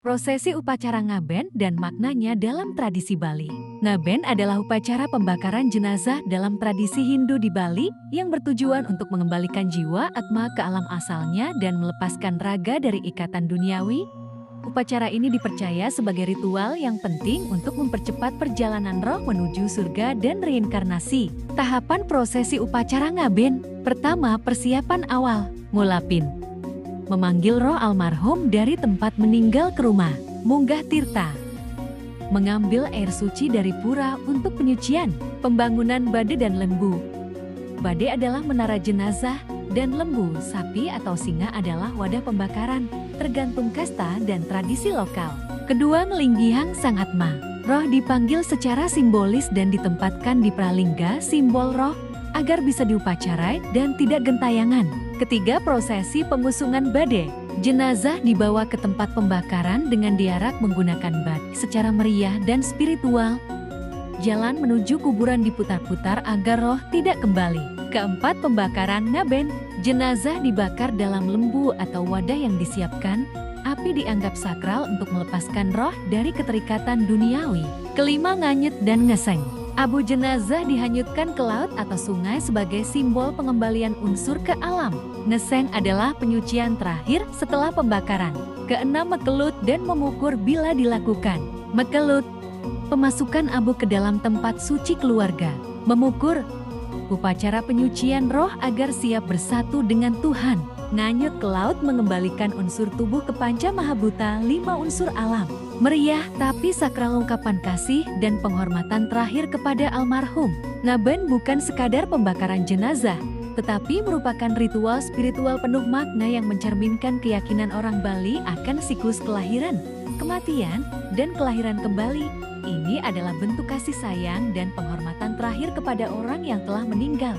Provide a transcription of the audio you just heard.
Prosesi upacara ngaben dan maknanya dalam tradisi Bali. Ngaben adalah upacara pembakaran jenazah dalam tradisi Hindu di Bali yang bertujuan untuk mengembalikan jiwa atma ke alam asalnya dan melepaskan raga dari ikatan duniawi. Upacara ini dipercaya sebagai ritual yang penting untuk mempercepat perjalanan roh menuju surga dan reinkarnasi. Tahapan prosesi upacara ngaben. Pertama, persiapan awal, ngulapin. Memanggil roh almarhum dari tempat meninggal ke rumah, munggah tirta. Mengambil air suci dari pura untuk penyucian, pembangunan bade dan lembu. Bade adalah menara jenazah, dan lembu, sapi atau singa adalah wadah pembakaran, tergantung kasta dan tradisi lokal. Kedua, ngelinggihan sang atma. Roh dipanggil secara simbolis dan ditempatkan di pralingga simbol roh, agar bisa diupacarai dan tidak gentayangan. Ketiga, prosesi pengusungan bade. Jenazah dibawa ke tempat pembakaran dengan diarak menggunakan bade secara meriah dan spiritual. Jalan menuju kuburan diputar-putar agar roh tidak kembali. Keempat, pembakaran ngaben. Jenazah dibakar dalam lembu atau wadah yang disiapkan. Api dianggap sakral untuk melepaskan roh dari keterikatan duniawi. Kelima, nganyut dan ngeseng. Abu jenazah dihanyutkan ke laut atau sungai sebagai simbol pengembalian unsur ke alam. Ngeseng adalah penyucian terakhir setelah pembakaran. Keenam, mekelut dan memukur bila dilakukan. Mekelut, pemasukan abu ke dalam tempat suci keluarga. Memukur, upacara penyucian roh agar siap bersatu dengan Tuhan. Nganyut ke laut mengembalikan unsur tubuh ke panca mahabhuta, 5 unsur alam. Meriah tapi sakral ungkapan kasih dan penghormatan terakhir kepada almarhum. Ngaben bukan sekadar pembakaran jenazah, tetapi merupakan ritual spiritual penuh makna yang mencerminkan keyakinan orang Bali akan siklus kelahiran, kematian, dan kelahiran kembali. Ini adalah bentuk kasih sayang dan penghormatan terakhir kepada orang yang telah meninggal.